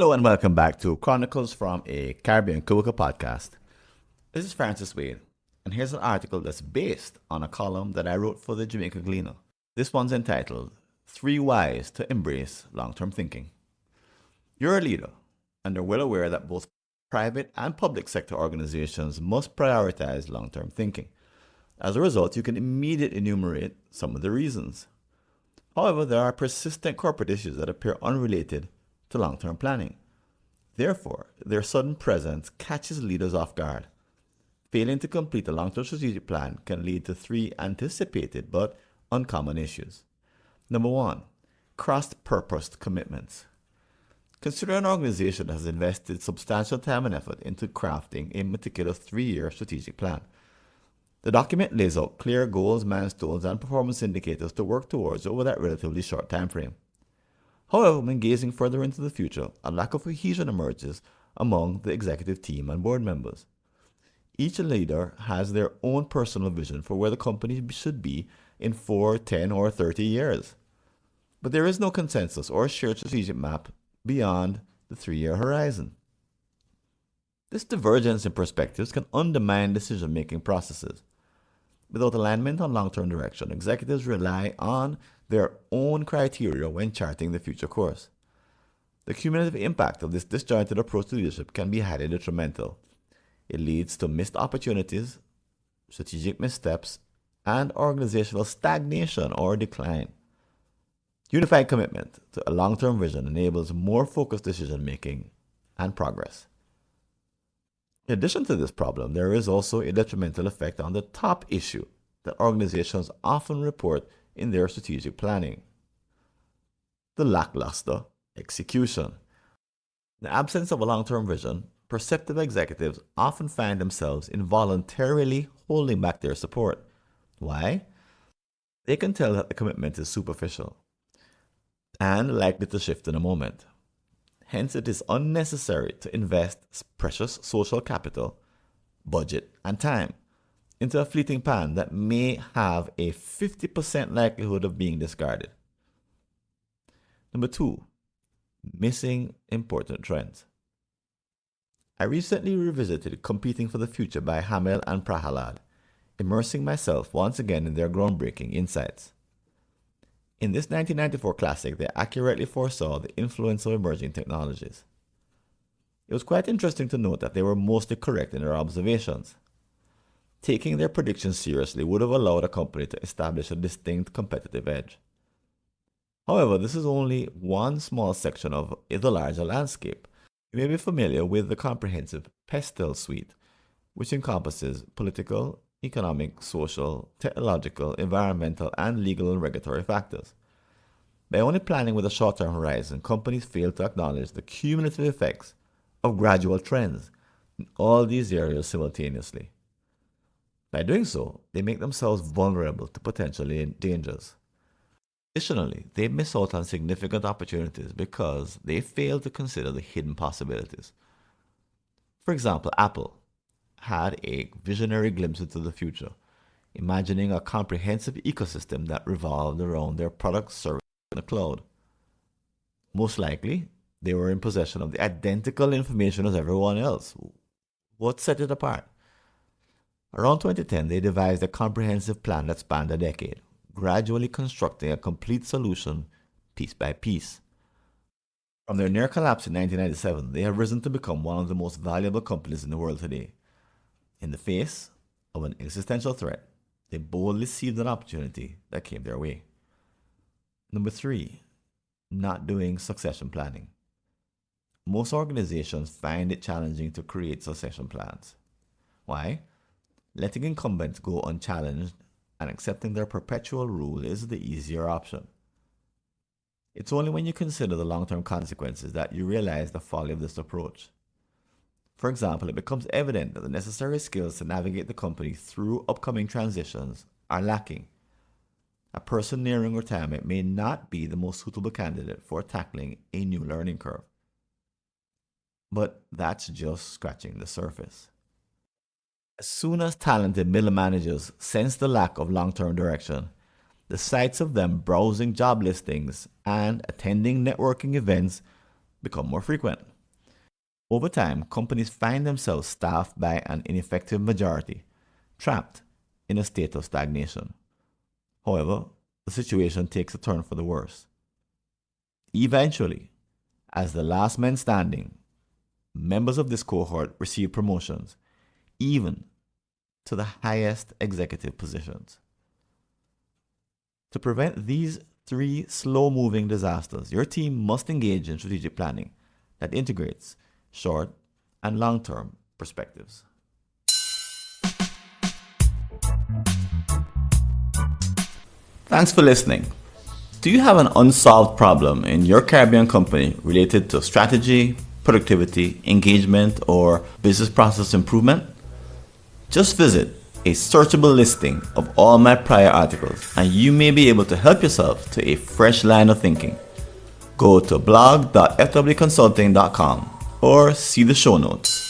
Hello and welcome back to Chronicles from a Caribbean Cubicle podcast. This is Francis Wade, and here's an article that's based on a column that I wrote for the Jamaica Gleaner. This one's entitled, 3 Whys to Embrace Long-Term Thinking. You're a leader, and you're well aware that both private and public sector organizations must prioritize long-term thinking. As a result, you can immediately enumerate some of the reasons. However, there are persistent corporate issues that appear unrelated to long-term planning. Therefore, their sudden presence catches leaders off guard. Failing to complete a long-term strategic plan can lead to 3 anticipated but uncommon issues. Number 1, cross-purposed commitments. Consider an organization that has invested substantial time and effort into crafting a meticulous 3-year strategic plan. The document lays out clear goals, milestones, and performance indicators to work towards over that relatively short time frame. However, when gazing further into the future, a lack of cohesion emerges among the executive team and board members. Each leader has their own personal vision for where the company should be in 4, 10, or 30 years. But there is no consensus or shared strategic map beyond the 3-year horizon. This divergence in perspectives can undermine decision-making processes. Without alignment on long-term direction, executives rely on their own criteria when charting the future course. The cumulative impact of this disjointed approach to leadership can be highly detrimental. It leads to missed opportunities, strategic missteps, and organizational stagnation or decline. Unified commitment to a long-term vision enables more focused decision-making and progress. In addition to this problem, there is also a detrimental effect on the top issue that organizations often report in their strategic planning: the lackluster execution. In the absence of a long-term vision, perceptive executives often find themselves involuntarily holding back their support. Why? They can tell that the commitment is superficial and likely to shift in a moment. Hence, it is unnecessary to invest precious social capital, budget, and time into a fleeting plan that may have a 50% likelihood of being discarded. Number 2, missing important trends. I recently revisited Competing for the Future by Hamel and Prahalad, immersing myself once again in their groundbreaking insights. In this 1994 classic, they accurately foresaw the influence of emerging technologies. It was quite interesting to note that they were mostly correct in their observations. Taking their predictions seriously would have allowed a company to establish a distinct competitive edge. However, this is only one small section of the larger landscape. You may be familiar with the comprehensive PESTEL suite, which encompasses political, economic, social, technological, environmental, and legal and regulatory factors. By only planning with a short-term horizon, companies fail to acknowledge the cumulative effects of gradual trends in all these areas simultaneously. By doing so, they make themselves vulnerable to potential dangers. Additionally, they miss out on significant opportunities because they fail to consider the hidden possibilities. For example, Apple had a visionary glimpse into the future, imagining a comprehensive ecosystem that revolved around their product service in the cloud. Most likely, they were in possession of the identical information as everyone else. What set it apart? Around 2010, they devised a comprehensive plan that spanned a decade, gradually constructing a complete solution piece by piece. From their near collapse in 1997, they have risen to become one of the most valuable companies in the world today. In the face of an existential threat, they boldly seized an opportunity that came their way. Number 3, not doing succession planning. Most organizations find it challenging to create succession plans. Why? Letting incumbents go unchallenged and accepting their perpetual rule is the easier option. It's only when you consider the long-term consequences that you realize the folly of this approach. For example, it becomes evident that the necessary skills to navigate the company through upcoming transitions are lacking. A person nearing retirement may not be the most suitable candidate for tackling a new learning curve. But that's just scratching the surface. As soon as talented middle managers sense the lack of long-term direction, the sights of them browsing job listings and attending networking events become more frequent. Over time, companies find themselves staffed by an ineffective majority, trapped in a state of stagnation. However, the situation takes a turn for the worse. Eventually, as the last men standing, members of this cohort receive promotions, even to the highest executive positions. To prevent these three slow-moving disasters, your team must engage in strategic planning that integrates short and long-term perspectives. Thanks for listening. Do you have an unsolved problem in your Caribbean company related to strategy, productivity, engagement, or business process improvement? Just visit a searchable listing of all my prior articles and you may be able to help yourself to a fresh line of thinking. Go to blog.fwconsulting.com or see the show notes.